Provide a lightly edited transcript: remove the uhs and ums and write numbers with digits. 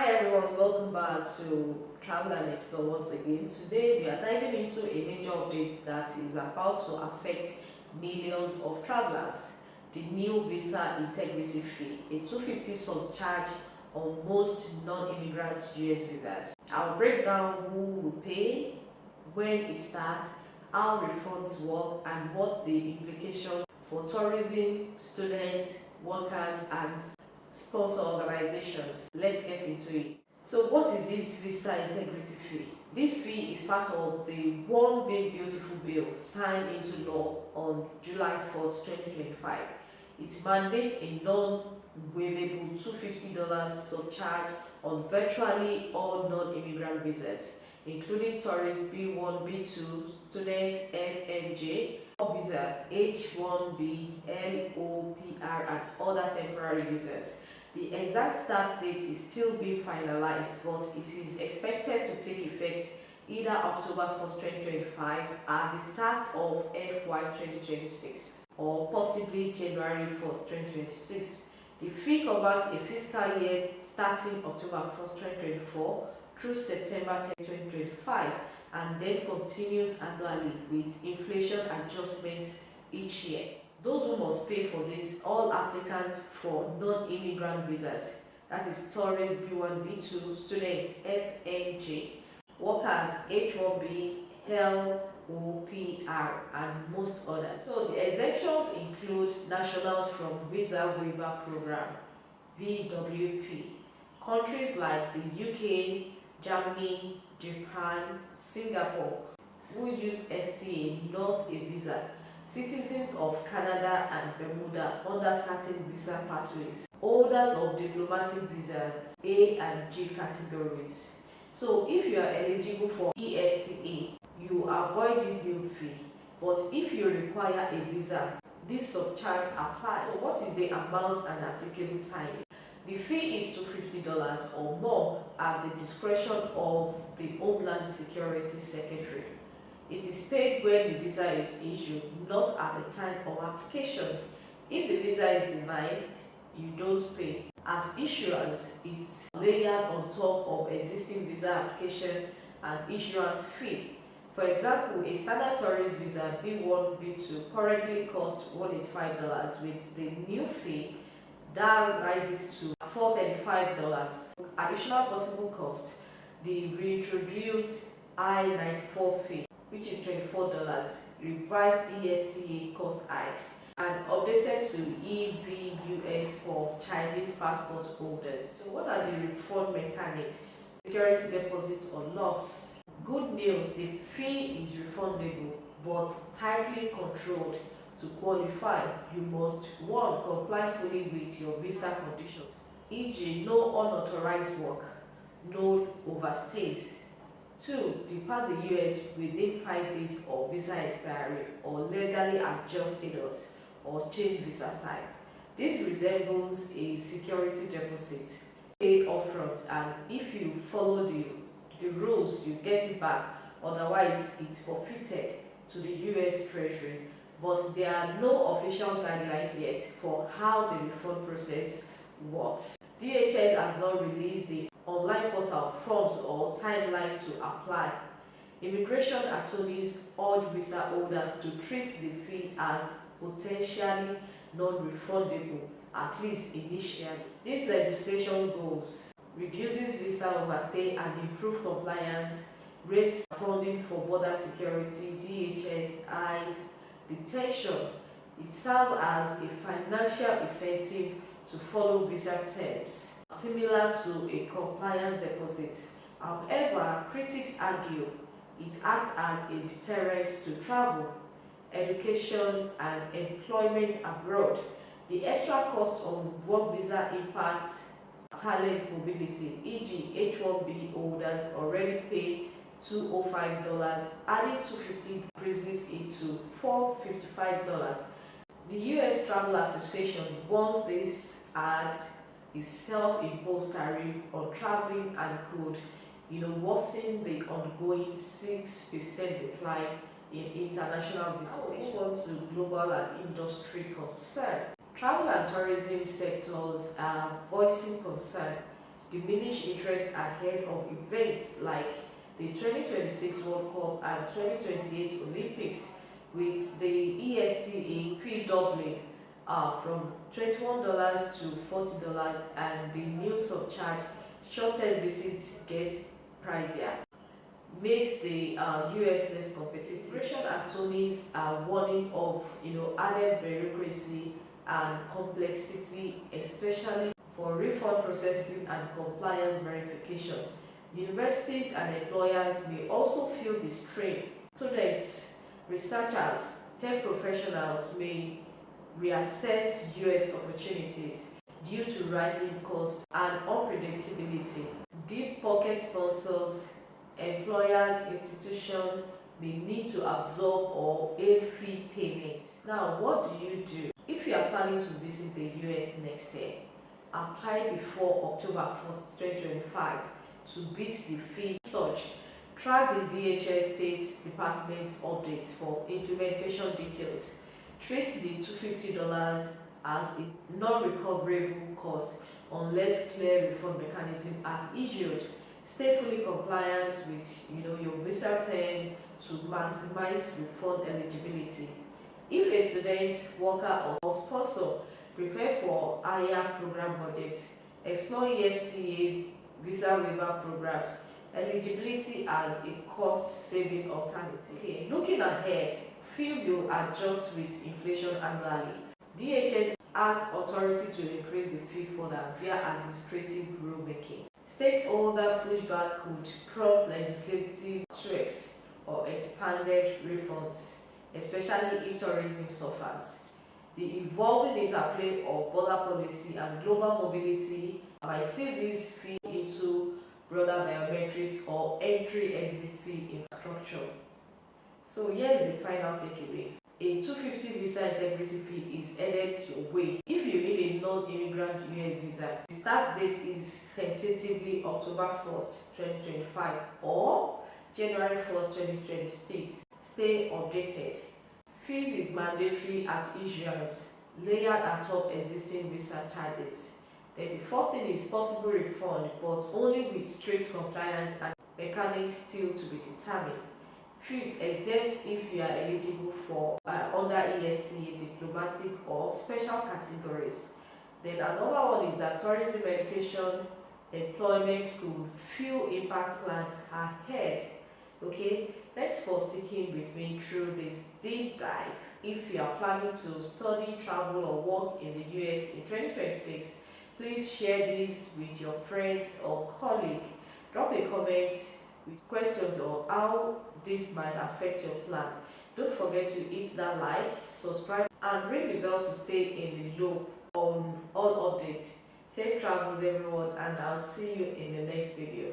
Hi everyone, welcome back to Travel and Explore once again. Today we are diving into a major update that is about to affect millions of travelers. The new visa integrity fee, a 250 surcharge on most non-immigrant US visas. I'll break down who will pay, when it starts, how refunds work, and what the implications for tourism, students, workers, and sponsor organizations. Let's get into it. So what is this visa integrity fee? This fee is part of the One Big Beautiful Bill signed into law on July 4th, 2025. It mandates a non-waivable $250 surcharge on virtually all non-immigrant visas, including tourist B1, B2, student FMJ, visa H1B, LOPR, and other temporary visas. The exact start date is still being finalized, but it is expected to take effect either October 1st, 2025 at the start of FY 2026 or possibly January 1st, 2026. The fee covers a fiscal year starting October 1st, 2024 through September 10, 2025 and then continues annually with inflation adjustments each year. Those who must pay for this, all applicants for non-immigrant visas, that is tourists B1, B2, students FMJ, workers H1B, LOPR, and most others. So the exemptions include nationals from Visa Waiver Program, VWP, countries like the UK, Germany, Japan, Singapore, who use STA, not a visa, citizens of Canada and Bermuda under certain visa pathways, holders of diplomatic visas A and G categories. So if you are eligible for ESTA, you avoid this new fee, but if you require a visa, this surcharge applies. So what is the amount and applicable time? The fee is $250 or more at the discretion of the Homeland Security Secretary. It is paid when the visa is issued, not at the time of application. If the visa is denied, you don't pay. At issuance, it's layered on top of existing visa application and issuance fee. For example, a standard tourist visa B1, B2 currently costs $185. With the new fee, that rises to $435. Additional possible cost, the reintroduced I-94 fee, which is $24, revised ESTA cost hikes, and updated to EVUS for Chinese passport holders. So what are the refund mechanics? Security deposit or loss. Good news, the fee is refundable but tightly controlled. To qualify, you must 1. Comply fully with your visa conditions, e.g. no unauthorized work, no overstays. 2. Depart the US within 5 days of visa expiry or legally adjust status or change visa type. This resembles a security deposit. Pay upfront, and if you follow the rules, you get it back. Otherwise, it's forfeited to the US Treasury. But there are no official guidelines yet for how the refund process works. DHS has not released the online portal forms or timeline to apply. Immigration attorneys urge visa holders to treat the fee as potentially non-refundable, at least initially. This legislation goals reduces visa overstay and improve compliance, rates funding for border security, DHS, ICE, detention. It serves as a financial incentive to follow visa terms, similar to a compliance deposit. However, critics argue it acts as a deterrent to travel, education, and employment abroad. The extra cost on work visa impacts talent mobility, e.g. H1B holders already pay $205, adding $250 increases into $455. The US Travel Association warns this as a self-imposed tariff on traveling and could worsen the ongoing 6% decline in international visitation. Move on to global and industry concern. Travel and tourism sectors are voicing concern diminish interest ahead of events like the 2026 World Cup and 2028 Olympics, with the ESTA fee doubling from $21 to $40, and the new surcharge short-term visits get pricier, makes the US less competitive. Immigration attorneys are warning of added bureaucracy and complexity, especially for refund processing and compliance verification. Universities and employers may also feel the strain. Students, researchers, tech professionals may reassess US opportunities due to rising costs and unpredictability. Deep pocket sponsors, employers, institutions may need to absorb or aid fee payments. Now, what do you do? If you are planning to visit the US next year, apply before October 1st, 2025 to beat the fee surge. Track the DHS State Department updates for implementation details. Treat the $250 as a non-recoverable cost unless clear refund mechanisms are issued. Stay fully compliant with your visa term to maximize refund eligibility. If a student, worker, or sponsor, prepare for higher program budgets, explore ESTA visa waiver programs, eligibility as a cost-saving alternative. Okay, looking ahead, feel you adjust with inflation annually. DHS has authority to increase the fee further via administrative rulemaking. Stakeholder pushback could prompt legislative tweaks or expanded refunds, especially if tourism suffers. The evolving interplay of border policy and global mobility might see this fee into broader biometrics or entry-exit fee infrastructure. So here's the final takeaway. A 250 visa integrity fee is headed your way if you need a non-immigrant US visa. The start date is tentatively October 1st, 2025 or January 1st, 2026. Stay updated. Fees is mandatory at issuance, layered atop existing visa charges. Then the fourth thing is possible refund, but only with strict compliance and mechanics still to be determined. Fifth, exempt if you are eligible for under ESTA, diplomatic or special categories. Then another one is that tourism, education, employment could fuel impact plan ahead. Okay, thanks for sticking with me through this deep dive. If you are planning to study, travel or work in the US in 2026, please share this with your friends or colleagues. Drop a comment with questions on how this might affect your plan. Don't forget to hit that like, subscribe and ring the bell to stay in the loop on all updates. Safe travels everyone, and I'll see you in the next video.